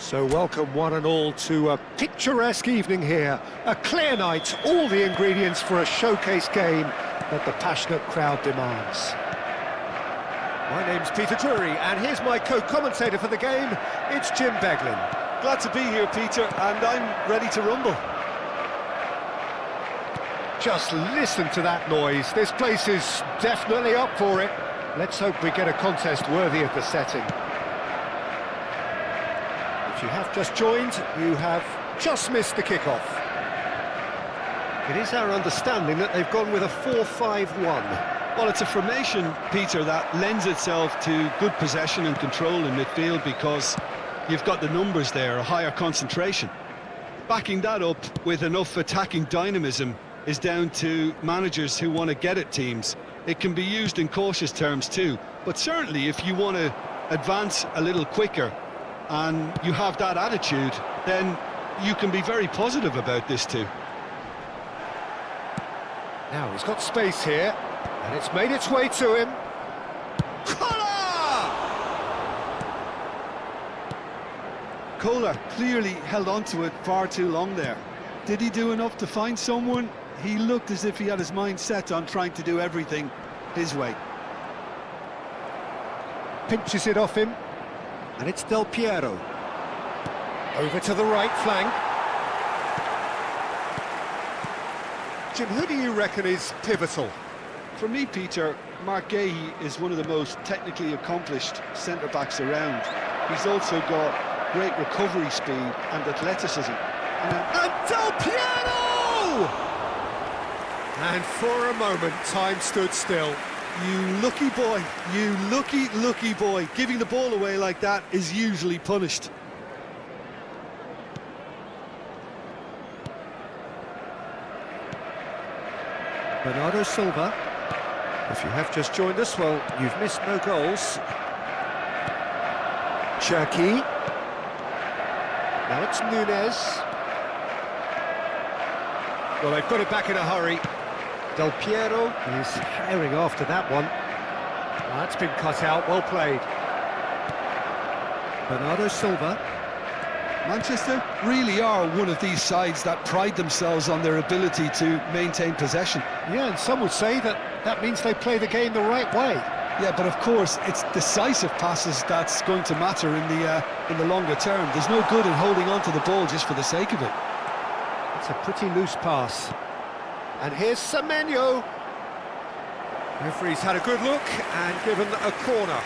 So welcome one and all to a picturesque evening here. A clear night, all the ingredients for a showcase game that the passionate crowd demands. My name's Peter Drury, and here's my co-commentator for the game, it's Jim Beglin. Glad to be here, Peter, and I'm ready to rumble. Just listen to that noise. This place is definitely up for it. Let's hope we get a contest worthy of the setting. If you have just joined, you have just missed the kickoff. It is our understanding that they've gone with a 4-5-1. Well, it's a formation, Peter, that lends itself to good possession and control in midfield because you've got the numbers there, a higher concentration. Backing that up with enough attacking dynamism is down to managers who want to get at teams. It can be used in cautious terms too, but certainly if you want to advance a little quicker and you have that attitude, then you can be very positive about this too. Now he's got space here, and it's made its way to him. Kohler clearly held on to it far too long there. Did he do enough to find someone? He looked as if he had his mind set on trying to do everything his way. Pinches it off him, and it's Del Piero. Over to the right flank. Jim, who do you reckon is pivotal? For me, Peter, Mark Gahey is one of the most technically accomplished centre-backs around. He's also got great recovery speed and athleticism. And Del Piero! And for a moment, time stood still. You lucky boy, you lucky boy. Giving the ball away like that is usually punished. Bernardo Silva. If you have just joined us, well, you've missed no goals. Cherki. Now it's Nunez. Well, they've got it back in a hurry. Del Piero is herring after that one. That's been cut out, well played. Bernardo Silva. Manchester really are one of these sides that pride themselves on their ability to maintain possession. Yeah, and some would say that that means they play the game the right way. Yeah, but of course, it's decisive passes that's going to matter in the longer term. There's no good in holding on to the ball just for the sake of it. It's a pretty loose pass. And here's Semenyo. Referee's had a good look and given a corner.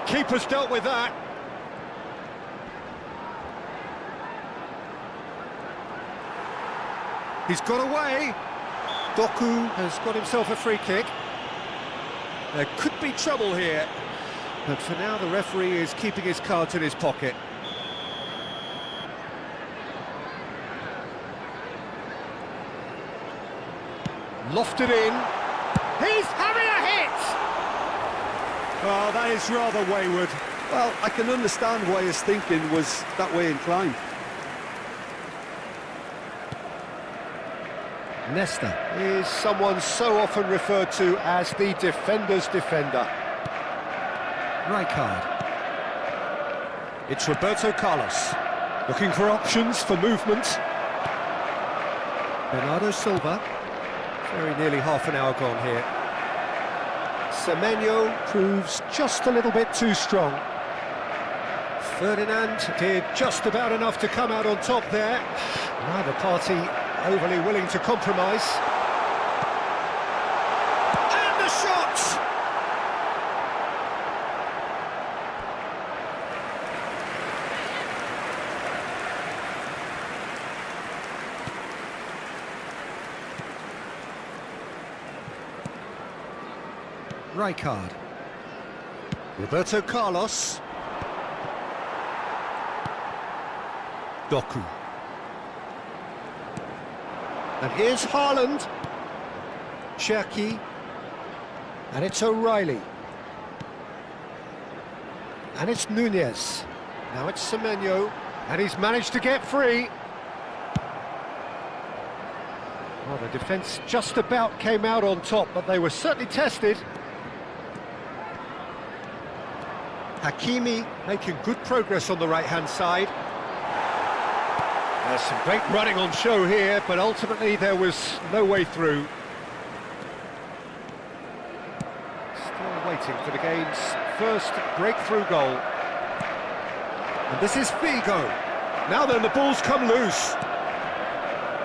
Keeper's dealt with that. He's got away. Doku has got himself a free kick. There could be trouble here, but for now the referee is keeping his cards in his pocket. Lofted in. He's having a hit! Oh, that is rather wayward. Well, I can understand why his thinking was that way inclined. Nesta is someone so often referred to as the defender's defender. Rijkaard. It's Roberto Carlos, looking for options for movement. Bernardo Silva. Very nearly half an hour gone here. Semenyo proves just a little bit too strong. Ferdinand did just about enough to come out on top there. Neither party overly willing to compromise. And the shot! Rijkaard. Roberto Carlos. Doku. And here's Haaland. Cherki. And it's O'Reilly. And it's Nunez. Now it's Semenyo. And he's managed to get free. Well, the defence just about came out on top, but they were certainly tested. Hakimi making good progress on the right-hand side. There's some great running on show here, but ultimately there was no way through. Still waiting for the game's first breakthrough goal. And this is Figo. Now then, the ball's come loose.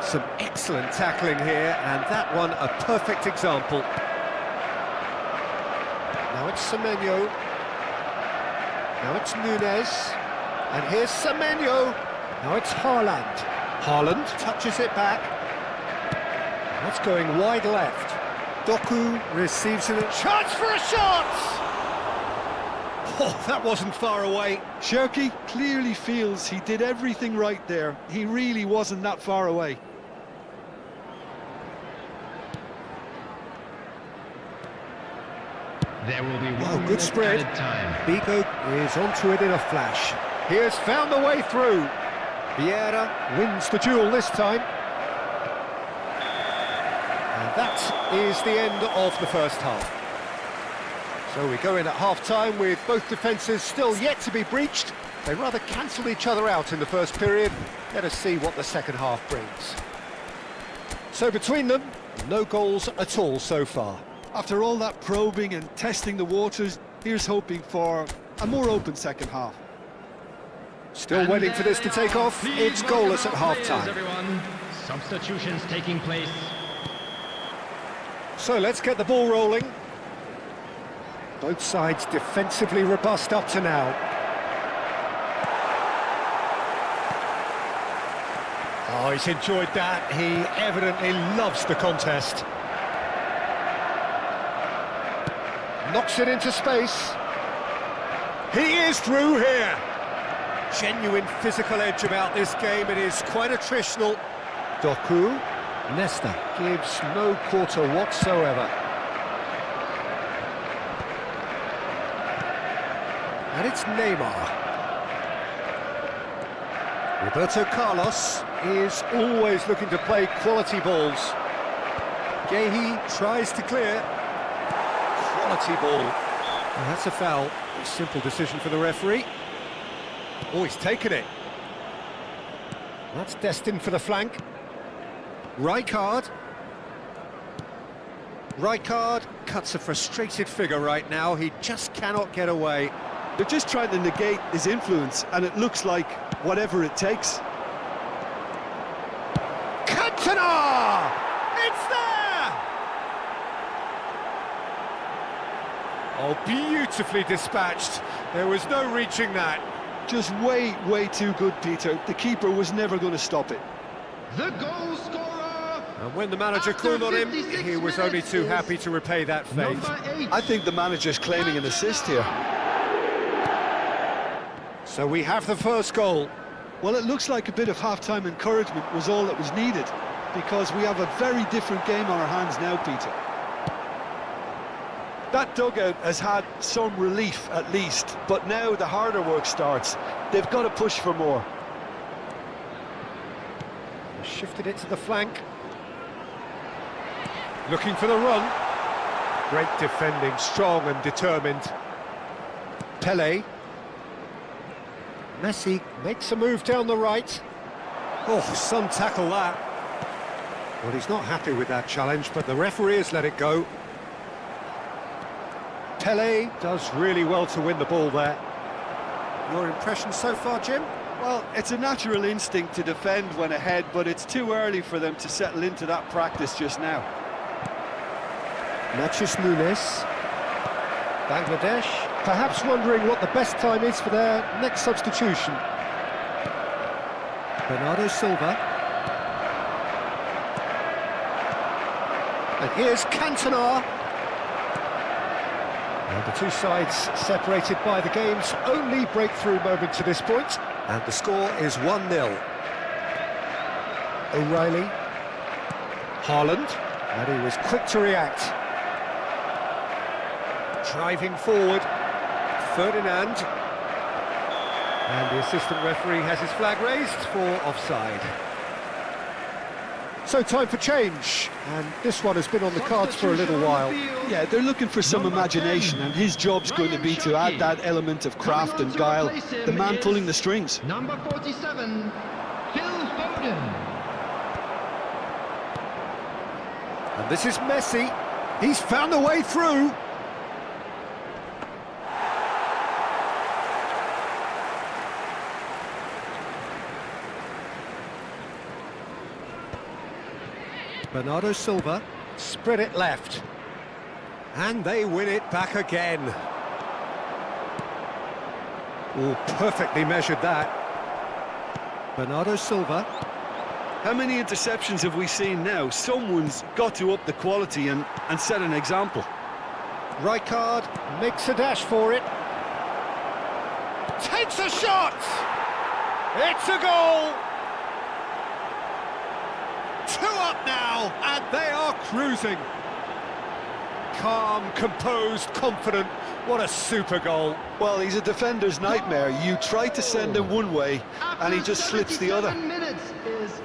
Some excellent tackling here, and that one a perfect example. Now it's Semenyo. Now it's Nunez. And here's Semenyo. Now it's Haaland. Haaland touches it back. That's going wide left. Doku receives it. Chance for a shot! Oh, that wasn't far away. Cherki clearly feels he did everything right there. He really wasn't that far away. There will be one good spread. time. Figo is onto it in a flash. He has found the way through. Vieira wins the duel this time. And that is the end of the first half. So we go in at half-time with both defences still yet to be breached. They rather cancelled each other out in the first period. Let us see what the second half brings. So between them, no goals at all so far. After all that probing and testing the waters, here's hoping for a more open second half. Still waiting for this to take off. It's goalless at half-time. Everyone, substitutions taking place. So let's get the ball rolling. Both sides defensively robust up to now. Oh, he's enjoyed that. He evidently loves the contest. Knocks it into space. He is through here. Genuine physical edge about this game. It is quite attritional. Doku. Nesta gives no quarter whatsoever. And it's Neymar. Roberto Carlos is always looking to play quality balls. Gehi tries to clear. Quality ball. Well, that's a foul. A simple decision for the referee. Oh, he's taken it. That's destined for the flank. Rijkaard. Rijkaard cuts a frustrated figure right now. He just cannot get away. They're just trying to negate his influence, and it looks like whatever it takes. Cantona! It's there! Oh, beautifully dispatched. There was no reaching that. Just way too good, Peter. The keeper was never going to stop it. The goal scorer. And when the manager called on him, he was only too happy to repay that faith. Number 8. I think the manager's claiming an assist here. So we have the first goal. Well, it looks like a bit of half-time encouragement was all that was needed, because we have a very different game on our hands now, Peter. That dugout has had some relief, at least, but now the harder work starts. They've got to push for more. Shifted it to the flank. Looking for the run. Great defending, strong and determined. Pele. Messi makes a move down the right. Oh, some tackle that. Well, he's not happy with that challenge, but the referee has let it go. Pele does really well to win the ball there. Your impression so far, Jim? Well, it's a natural instinct to defend when ahead, but it's too early for them to settle into that practice just now. Nachos Nunes. Bangladesh, perhaps wondering what the best time is for their next substitution. Bernardo Silva. And here's Cantona. And the two sides separated by the game's only breakthrough moment to this point. And the score is 1-0. O'Reilly. Haaland. And he was quick to react. Driving forward. Ferdinand. And the assistant referee has his flag raised for offside. So time for change, and this one has been on the cards for a little while. Yeah, they're looking for some imagination, and his job's going to be to add that element of craft and guile, the man pulling the strings. Number 47, Phil Foden. And this is Messi. He's found a way through. Bernardo Silva, spread it left. And they win it back again. Oh, perfectly measured that. Bernardo Silva. How many interceptions have we seen now? Someone's got to up the quality and set an example. Rijkaard makes a dash for it. Takes a shot! It's a goal! 2 up now, and they are cruising. Calm, composed, confident. What a super goal. Well, he's a defender's nightmare. You try to send him one way, and he just slips the other. Minutes is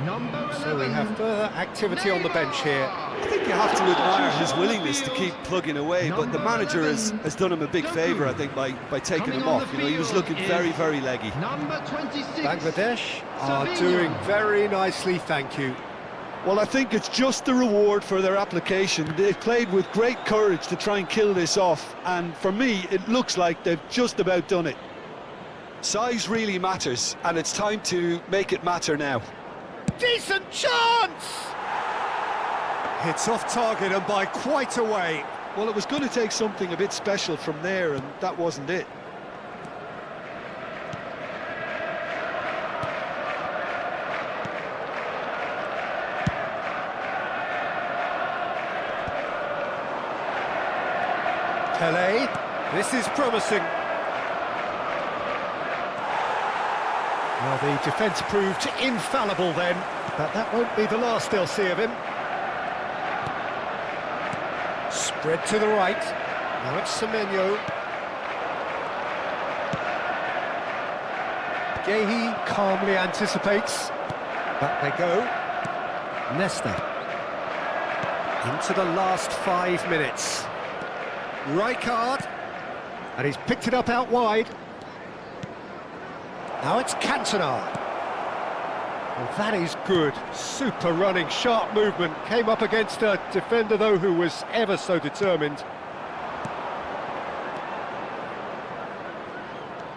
number 11. So we have further activity on the bench here. I think you have to admire his willingness to keep plugging away, but the manager has done him a big favour, I think, by taking him off. You know, he was looking very, very leggy. Number 26. Bangladesh are doing very nicely, thank you. Well, I think it's just the reward for their application. They've played with great courage to try and kill this off, and for me, it looks like they've just about done it. Size really matters, and it's time to make it matter now. Decent chance! Hits off target and by quite a way. Well, it was going to take something a bit special from there, and that wasn't it. Pele, this is promising. Well, the defence proved infallible then, but that won't be the last they'll see of him. Spread to the right. Now it's Semenyo. Gehi calmly anticipates. Back they go. Nesta. Into the last 5 minutes. Rijkaard, and he's picked it up out wide. Now it's Cantona. Well, that is good. Super running, sharp movement. Came up against a defender, though, who was ever so determined.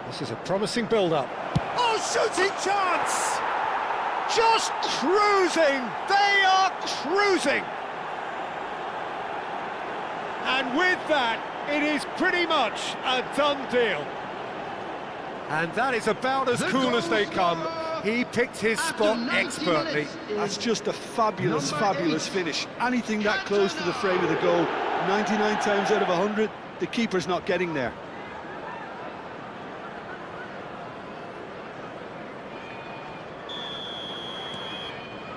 This is a promising build-up. Oh, shooting chance! Just cruising! They are cruising! And with that, it is pretty much a done deal. And that is about as cool as they come. He picked his spot expertly. That's just a fabulous, fabulous finish. Anything that close to the frame of the goal, 99 times out of 100, the keeper's not getting there.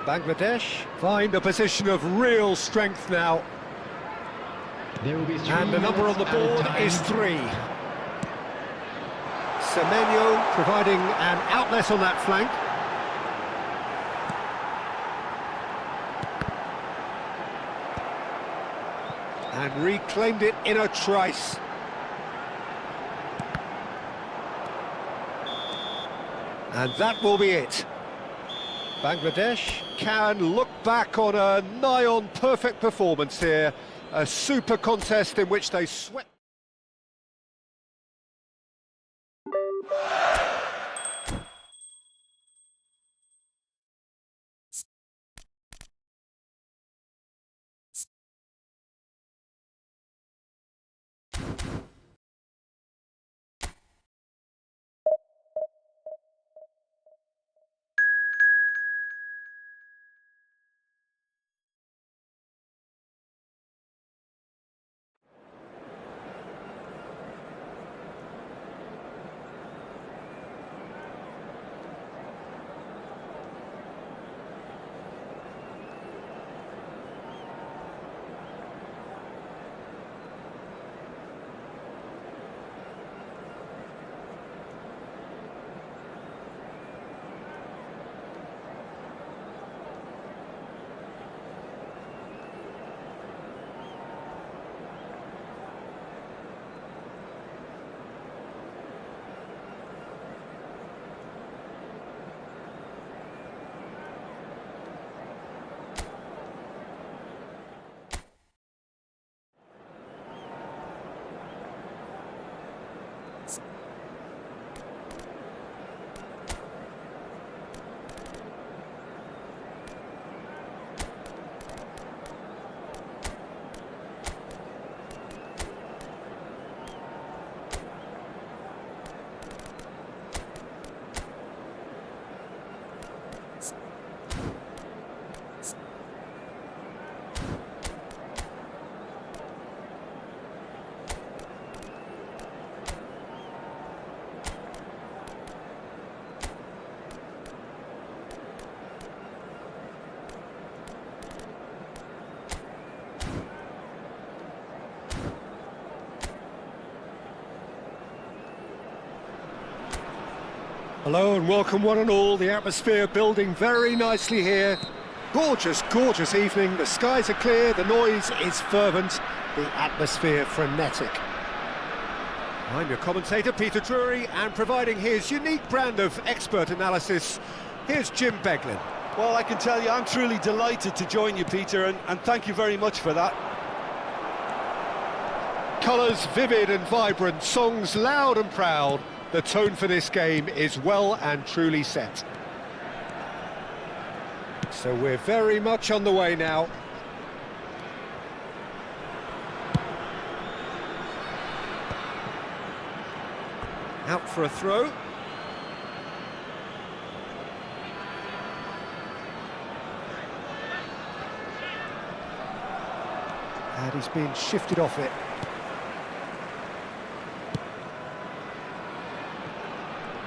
Bangladesh find a position of real strength now. There will be 3 And the number on the minutes at a board time. is 3. Semenyo providing an outlet on that flank. And reclaimed it in a trice. And that will be it. Bangladesh can look back on a nigh-on perfect performance here. A super contest in which they swept. Hello and welcome one and all. The atmosphere building very nicely here. Gorgeous, gorgeous evening. The skies are clear, the noise is fervent, the atmosphere frenetic. I'm your commentator, Peter Drury, and providing his unique brand of expert analysis, here's Jim Beglin. Well, I can tell you I'm truly delighted to join you, Peter, and thank you very much for that. Colours vivid and vibrant, songs loud and proud. The tone for this game is well and truly set. So we're very much on the way now. Out for a throw. And he's been shifted off it.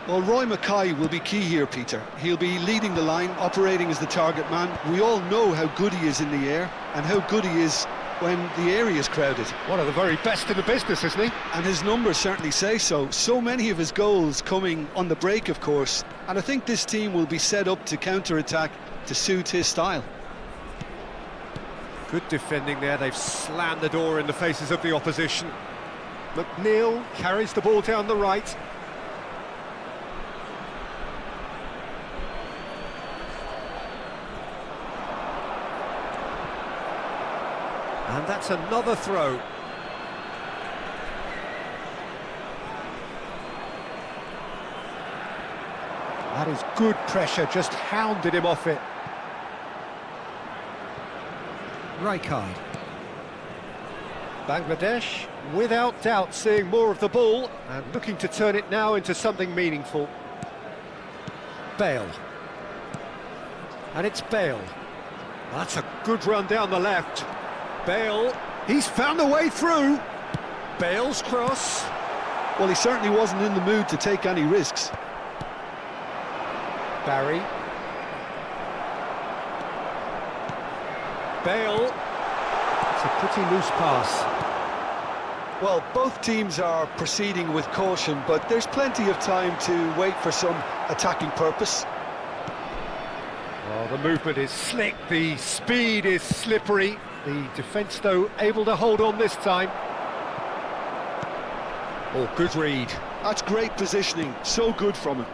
Well, Roy Mackay will be key here, Peter. He'll be leading the line, operating as the target man. We all know how good he is in the air and how good he is when the area is crowded. One of the very best in the business, isn't he? And his numbers certainly say so. So many of his goals coming on the break, of course. And I think this team will be set up to counter-attack to suit his style. Good defending there. They've slammed the door in the faces of the opposition. McNeil carries the ball down the right. And that's another throw. That is good pressure, just hounded him off it. Rijkaard. Bangladesh, without doubt, seeing more of the ball and looking to turn it now into something meaningful. Bale. And it's Bale. That's a good run down the left. Bale, he's found a way through. Bale's cross. Well, he certainly wasn't in the mood to take any risks. Barry. Bale. It's a pretty loose pass. Well, both teams are proceeding with caution, but there's plenty of time to wait for some attacking purpose. Oh, the movement is slick, the speed is slippery. The defence, though, able to hold on this time. Oh, good read. That's great positioning, so good from him.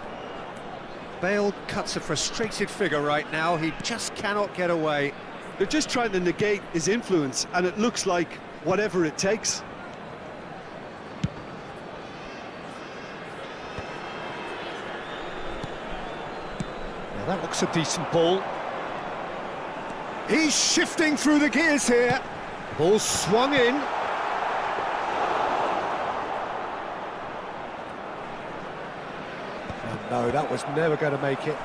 Bale cuts a frustrated figure right now, he just cannot get away. They're just trying to negate his influence, and it looks like whatever it takes. Now that looks a decent ball. He's shifting through the gears here. Ball swung in. Oh no, that was never going to make it.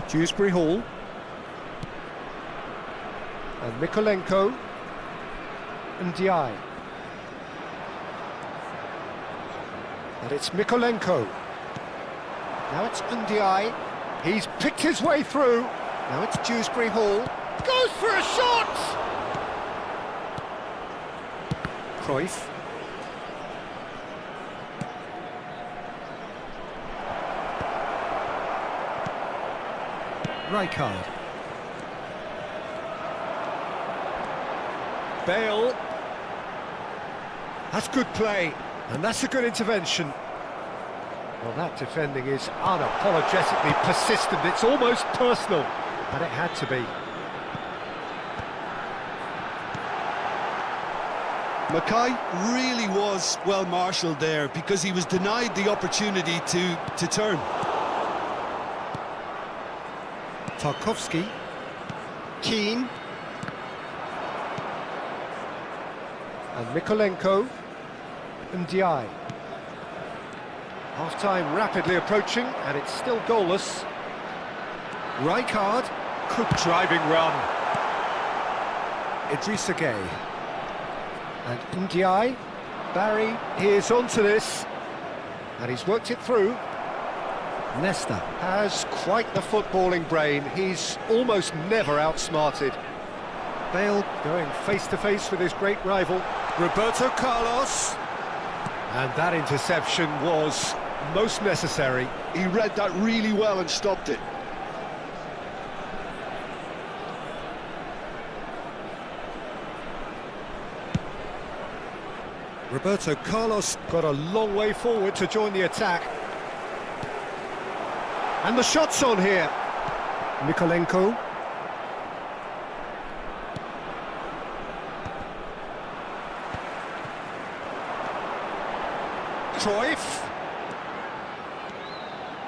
Dewsbury Hall. And Mykolenko. And Ndiaye. And it's Mykolenko. Now it's Ndiaye. He's picked his way through. Now it's Dewsbury Hall. Goes for a shot! Cruyff. Rijkaard. Bale. That's good play, and that's a good intervention. Well, that defending is unapologetically persistent. It's almost personal, and it had to be. Mackay really was well marshalled there because he was denied the opportunity to turn. Tarkowski. Keane. And Mykolenko. And Ndiaye. Half-time rapidly approaching, and it's still goalless. Rijkaard, good driving run. Idrissa Gueye. And Ndiaye. Barry is onto this, and he's worked it through. Nesta has quite the footballing brain. He's almost never outsmarted. Bale going face-to-face with his great rival. Roberto Carlos. And that interception was most necessary. He read that really well and stopped it. Roberto Carlos got a long way forward to join the attack. And the shot's on here. Mikolenko. Cruyff.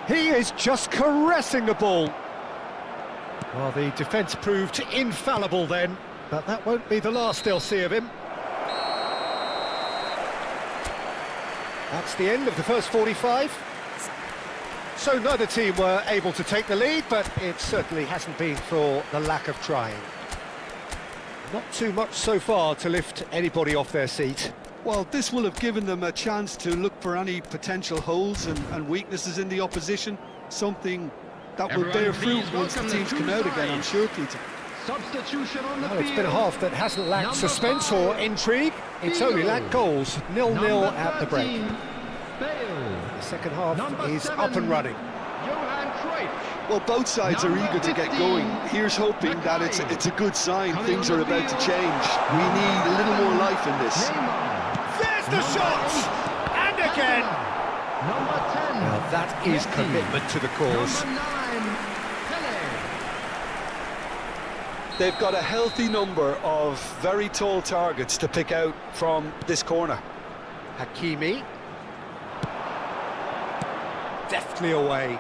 He is just caressing the ball. Well, the defence proved infallible then, but that won't be the last they'll see of him. That's the end of the first 45. So neither team were able to take the lead, but it certainly hasn't been for the lack of trying. Not too much so far to lift anybody off their seat. Well, this will have given them a chance to look for any potential holes and weaknesses in the opposition. Something that will bear fruit once the teams come out again, I'm sure, Peter. Substitution on the Well, field. it's been a half that hasn't lacked Number suspense 5, or intrigue. It's only lacked goals. 0-0 Number at the break. 13, Bale. The second half Number is 7, up and running. Johan Cruyff. Well, both sides are Number eager to get 15, going. Here's hoping that it's a good sign. Coming Things on are the about to field. change. We need a little more life in this. Neymar. There's the Number shot! 8, And again! Number 10. Now that is Messi. commitment to the cause. Number 9, Pele. They've got a healthy number of very tall targets to pick out from this corner. Hakimi. Deftly away.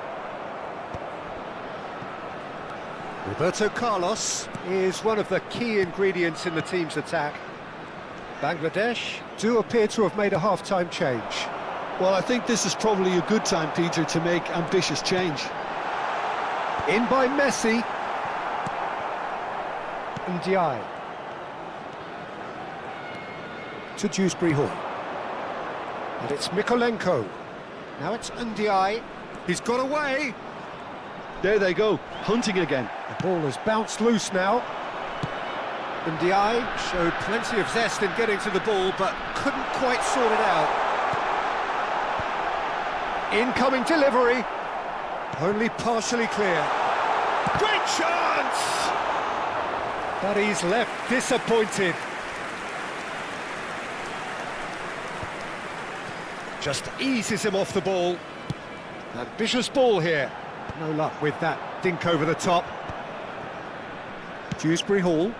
Roberto Carlos is one of the key ingredients in the team's attack. Bangladesh do appear to have made a half-time change. Well, I think this is probably a good time, Peter, to make ambitious change. In by Messi. Ndiaye. To Dewsbury Hall. And it's Mikolenko. Now it's Ndiaye. He's got away. There they go, hunting again. The ball has bounced loose now. Ndiaye showed plenty of zest in getting to the ball, but couldn't quite sort it out. Incoming delivery. Only partially clear. Great chance! But he's left disappointed. Just eases him off the ball. Ambitious ball here. No luck with that dink over the top. Dewsbury Hall.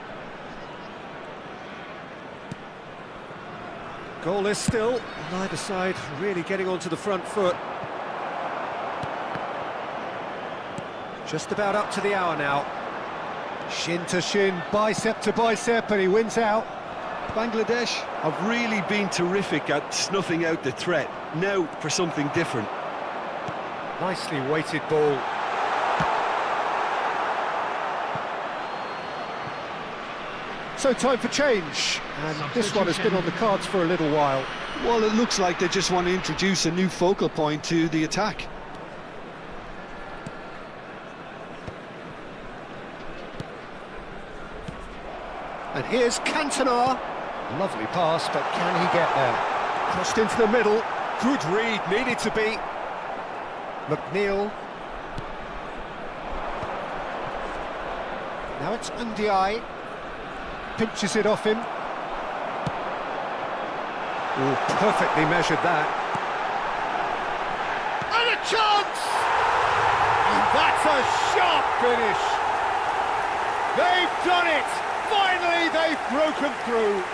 Goalless still. Neither side really getting onto the front foot. Just about up to the hour now. Shin to shin, bicep to bicep, and he wins out. Bangladesh have really been terrific at snuffing out the threat. Now for something different. Nicely weighted ball. So time for change, and this one has been on the cards for a little while. Well, it looks like they just want to introduce a new focal point to the attack. And here's Cantona. Lovely pass, but can he get there? Crossed into the middle. Good read, needed to be. McNeil. Now it's Ndiaye. Pinches it off him. Oh, perfectly measured that. And a chance! And that's a sharp finish. They've done it! Finally, they've broken through.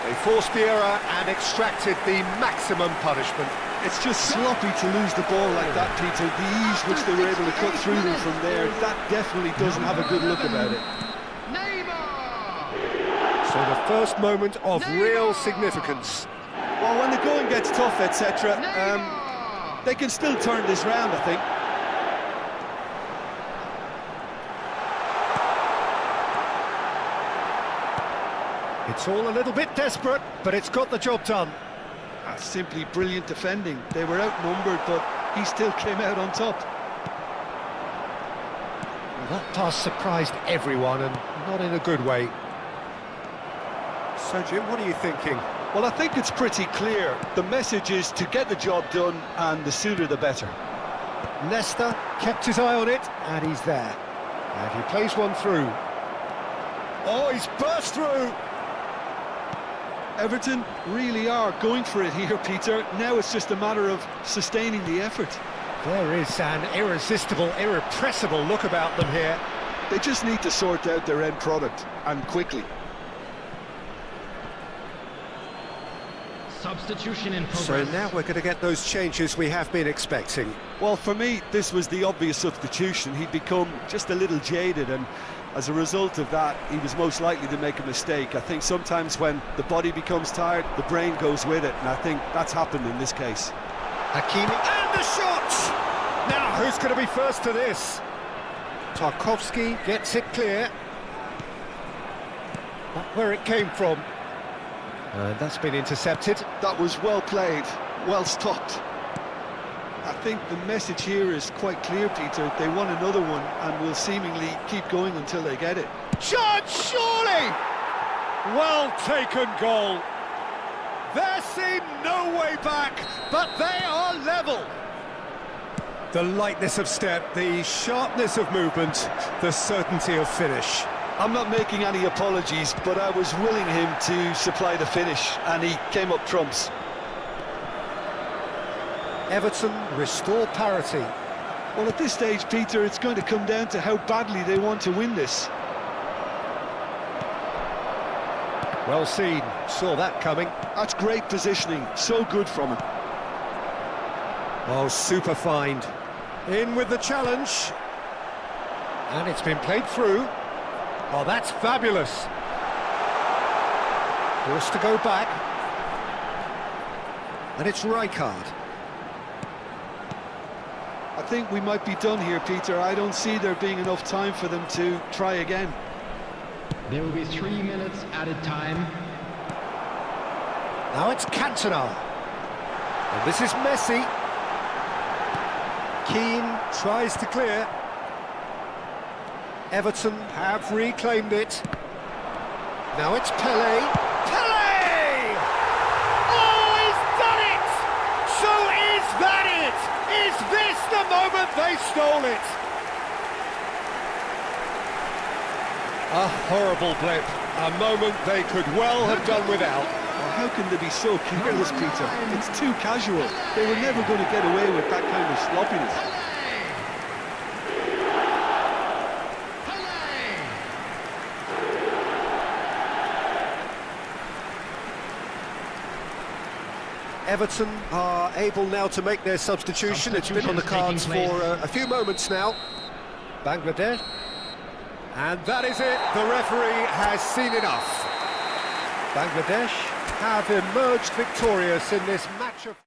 They forced the error and extracted the maximum punishment. It's just sloppy to lose the ball like that, Peter. The ease which they were able to cut through them from there, that definitely doesn't have a good look about it. So the first moment of real significance. Well, when the going gets tough, etc., they can still turn this round, I think. It's all a little bit desperate, but it's got the job done. That's simply brilliant defending. They were outnumbered, but he still came out on top. Well, that pass surprised everyone, and not in a good way. So, Jim, what are you thinking? Well, I think it's pretty clear. The message is to get the job done, and the sooner the better. Leicester kept his eye on it, and he's there. And he plays one through. Oh, he's burst through! Everton really are going for it here, Peter. Now it's just a matter of sustaining the effort. There is an irresistible, irrepressible look about them here. They just need to sort out their end product, and quickly. Substitution in So progress. now we're going to get those changes we have been expecting. Well, for me, this was the obvious substitution. He'd become just a little jaded, and as a result of that, he was most likely to make a mistake. I think sometimes when the body becomes tired, the brain goes with it, and I think that's happened in this case. Hakimi, and the shot! Now, who's going to be first to this? Tarkowski gets it clear. Not where it came from. And that's been intercepted. That was well played, well stopped. I think the message here is quite clear, Peter. They want another one and will seemingly keep going until they get it. Shot, surely! Well taken goal. There seemed no way back, but they are level. The lightness of step, the sharpness of movement, the certainty of finish. I'm not making any apologies, but I was willing him to supply the finish, and he came up trumps. Everton restore parity. Well, at this stage, Peter, it's going to come down to how badly they want to win this. Well seen, saw that coming. That's great positioning, so good from him. Oh, super find. In with the challenge. And it's been played through. Oh, that's fabulous. Forced to go back. And it's Rijkaard. I think we might be done here, Peter. I don't see there being enough time for them to try again. There will be 3 minutes added time. Now it's Cantona. And this is Messi. Keane tries to clear. Everton have reclaimed it. Now it's Pelé. Pelé! Oh, he's done it! So is that it? Is this the moment they stole it? A horrible blip. A moment they could well have done without. Oh, how can they be so careless, Peter? It's too casual. They were never going to get away with that kind of sloppiness. Everton are able now to make their substitution. It's been on the cards for a few moments now. Bangladesh. And that is it. The referee has seen enough. Bangladesh have emerged victorious in this match of...